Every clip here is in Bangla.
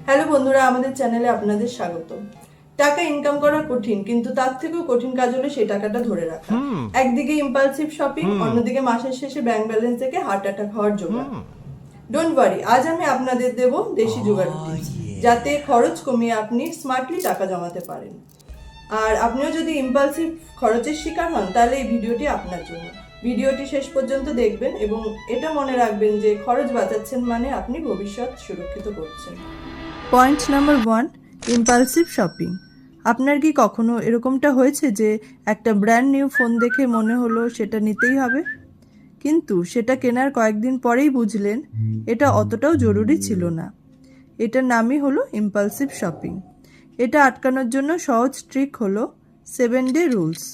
হ্যালো বন্ধুরা, আমাদের চ্যানেলে আপনাদের স্বাগত। টাকা ইনকাম করা কঠিন, কিন্তু তার থেকেও কঠিন কাজ হলো সেই টাকাটা ধরে রাখা। একদিকে ইম্পালসিভ শপিং, অন্যদিকে মাসের শেষে ব্যাংক ব্যালেন্স থেকে হার্ট অ্যাটাক হওয়ার জোগাড়। ডোন্ট ওয়ারি, আজ আমি আপনাদের দেব দেশি জোগাড় টিপস, যাতে খরচ কমিয়ে আপনি স্মার্টলি টাকা জমাতে পারেন। আর আপনিও যদি ইম্পালসিভ খরচের শিকার হন, তাহলে এই ভিডিওটি আপনার জন্য। ভিডিওটি শেষ পর্যন্ত দেখবেন এবং এটা মনে রাখবেন যে খরচ বাঁচাচ্ছেন মানে আপনি ভবিষ্যৎ সুরক্ষিত করছেন। Point number 1, impulsive shopping. আপনার কি কখনো এরকমটা হয়েছে যে একটা ব্র্যান্ড নিউ ফোন দেখে মনে হলো সেটা নিতেই হবে, কিন্তু সেটা কেনার কয়েকদিন পরেই বুঝলেন এটা অতটাও জরুরি ছিল না? এটার নামই হলো ইম্পালসিভ শপিং। এটা আটকানোর জন্য সহজ ট্রিক হলো 7-ডে রুলস।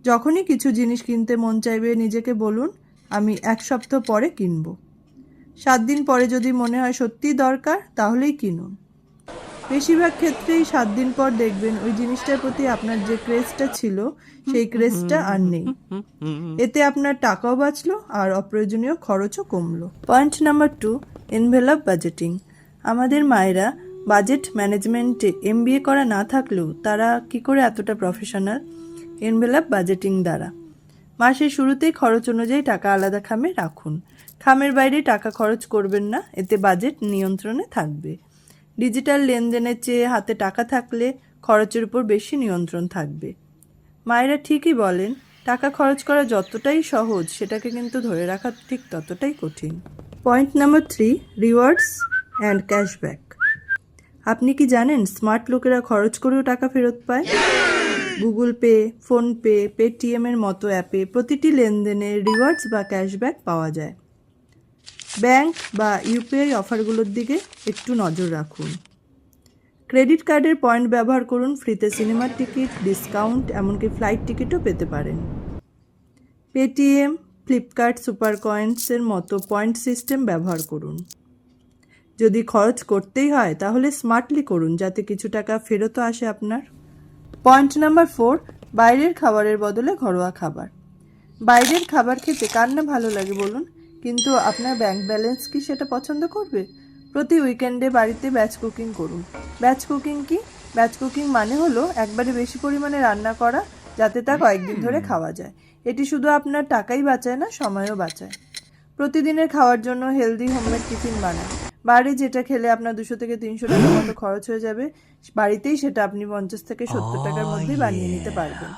যখনই কিছু জিনিস কিনতে মন চাইবে, নিজেকে বলুন আমি 1 সপ্তাহ পরে কিনবো। 7 দিন পরে যদি মনে হয় সত্যিই দরকার, তাহলেই কিনুন। বেশিরভাগ ক্ষেত্রেই 7 দিন পর দেখবেন ওই জিনিসটার প্রতি আপনার যে ক্রেজটা ছিল সেই ক্রেজটা আর নেই। এতে আপনার টাকাও বাঁচলো আর অপ্রয়োজনীয় খরচও কমলো। Point number 2, envelope budgeting. আমাদের মায়েরা বাজেট ম্যানেজমেন্টে MBA করা না থাকলেও তারা কি করে এতটা প্রফেশনাল? এনভেলপ বাজেটিং দ্বারা। মাসের শুরুতেই খরচ অনুযায়ী টাকা আলাদা খামে রাখুন। খামের বাইরে টাকা খরচ করবেন না, এতে বাজেট নিয়ন্ত্রণে থাকবে। ডিজিটাল লেনদেনের চেয়ে হাতে টাকা থাকলে খরচের উপর বেশি নিয়ন্ত্রণ থাকবে। মায়েরা ঠিকই বলেন, টাকা খরচ করা যতটাই সহজ, সেটাকে কিন্তু ধরে রাখা ঠিক ততটাই কঠিন। Point number 3, rewards and cashback. আপনি কি জানেন স্মার্ট লোকেরা খরচ করেও টাকা ফেরত পায়? গুগল পে, ফোনপে, পেটিএমের মতো অ্যাপে প্রতিটি লেনদেনে রিওয়ার্ডস বা ক্যাশব্যাক পাওয়া যায়। ব্যাংক বা ইউপিআই অফারগুলোর দিকে একটু নজর রাখুন। ক্রেডিট কার্ডের পয়েন্ট ব্যবহার করুন, ফ্রিতে সিনেমার টিকিট, ডিসকাউন্ট, এমনকি ফ্লাইট টিকিটও পেতে পারেন। পেটিএম, ফ্লিপকার্ট সুপার কয়েন্সের মতো পয়েন্ট সিস্টেম ব্যবহার করুন। যদি খরচ করতেই হয় তাহলে স্মার্টলি করুন, যাতে কিছু টাকা ফেরতও আসে আপনার। পয়েন্ট নাম্বার 4, বাইরের খাবারের বদলে ঘরোয়া খাবার। বাইরের খাবার খেতে কার না ভালো লাগে বলুন, কিন্তু আপনার ব্যাংক ব্যালেন্স কি সেটা পছন্দ করবে? প্রতি উইকেন্ডে বাড়িতে ব্যাচ কুকিং করুন। ব্যাচ কুকিং কি? ব্যাচ কুকিং মানে হলো একবারে বেশি পরিমাণে রান্না করা, যাতে তা কয়েকদিন ধরে খাওয়া যায়। এটি শুধু আপনার টাকাই বাঁচায় না, সময়ও বাঁচায়। প্রতিদিনের খাওয়ার জন্য হেলদি হোমমেড টিফিন বানান। বাইরে যেটা খেলে আপনার 200 থেকে 300 টাকার মতো খরচ হয়ে যাবে, বাড়িতেই সেটা আপনি 50 থেকে 70 টাকার মধ্যেই বানিয়ে নিতে পারবেন।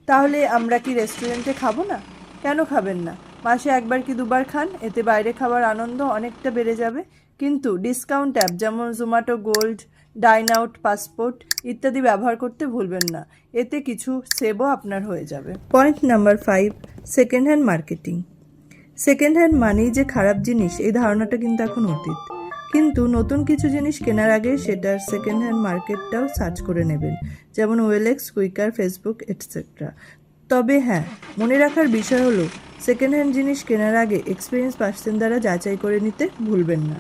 তাহলে আমরা কি রেস্টুরেন্টে খাবো না? কেন খাবেন না? মাসে একবার কি দুবার খান, এতে বাইরে খাবার আনন্দ অনেকটা বেড়ে যাবে। কিন্তু ডিসকাউন্ট অ্যাপ যেমন জোম্যাটো গোল্ড, ডাইন আউট, পাসপোর্ট ইত্যাদি ব্যবহার করতে ভুলবেন না, এতে কিছু সেভও আপনার হয়ে যাবে। Point number 5, second hand marketing. Second hand মানেই যে খারাপ জিনিস, এই ধারণাটা কিন্তু এখন অতীত। কিন্তু নতুন কিছু জিনিস কেনার আগে সেটার সেকেন্ড হ্যান্ড মার্কেটটাও সার্চ করে নেবেন, যেমন OLX, কুইকার, ফেসবুক এটসেট্রা। তবে হ্যাঁ, মনে রাখার বিষয় হলো সেকেন্ড হ্যান্ড জিনিস কেনার আগে এক্সপিরিয়েন্স পার্সন দ্বারা যাচাই করে নিতে ভুলবেন না।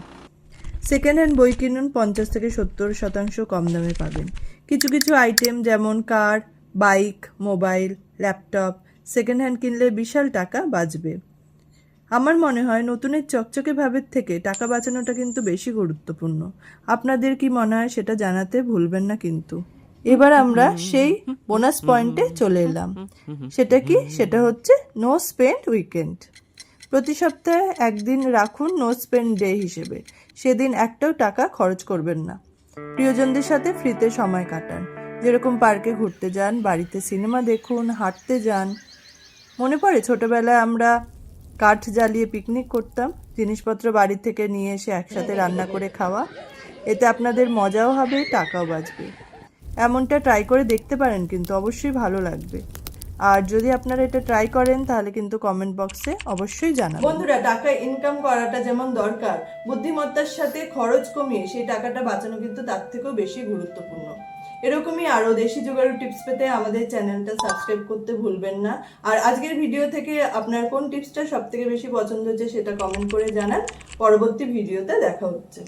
সেকেন্ড হ্যান্ড বই কিনুন, 50 থেকে 70% কম দামে পাবেন। কিছু কিছু আইটেম যেমন car, bike, mobile, laptop second hand কিনলে বিশাল টাকা বাঁচবে। আমার মনে হয় নতুনের চকচকে ভাবের থেকে টাকা বাঁচানোটা কিন্তু বেশি গুরুত্বপূর্ণ। আপনাদের কি মনে হয় সেটা জানাতে ভুলবেন না কিন্তু। এবার আমরা সেই বোনাস পয়েন্টে চলে এলাম। সেটা কি? সেটা হচ্ছে নো স্পেন্ড উইকেন্ড। প্রতি সপ্তাহে একদিন রাখুন নো স্পেন্ড ডে হিসেবে। সেদিন একটাও টাকা খরচ করবেন না। প্রিয়জনদের সাথে ফ্রিতে সময় কাটান, যেরকম পার্কে ঘুরতে যান, বাড়িতে সিনেমা দেখুন, হাঁটতে যান। মনে পড়ে ছোটবেলায় আমরা কাঠ জ্বালিয়ে পিকনিক করতাম, জিনিসপত্র বাড়ি থেকে নিয়ে এসে একসাথে রান্না করে খাওয়া। এতে আপনাদের মজাও হবে, টাকাও বাঁচবে। এমনটা ট্রাই করে দেখতে পারেন, কিন্তু অবশ্যই ভালো লাগবে। আর যদি আপনারা এটা ট্রাই করেন তাহলে কিন্তু কমেন্ট বক্সে অবশ্যই জানাবেন। বন্ধুরা, টাকা ইনকাম করাটা যেমন দরকার, বুদ্ধিমত্তার সাথে খরচ কমিয়ে সেই টাকাটা বাঁচানো কিন্তু তার থেকেও বেশি গুরুত্বপূর্ণ। এরকমই আরো দেশি জোগাড় টিপস পেতে আমাদের চ্যানেলটা সাবস্ক্রাইব করতে ভুলবেন না। আর আজকের ভিডিও থেকে আপনার কোন টিপসটা সবথেকে বেশি পছন্দ হচ্ছে সেটা কমেন্ট করে জানান। পরবর্তী ভিডিওতে দেখা হচ্ছে।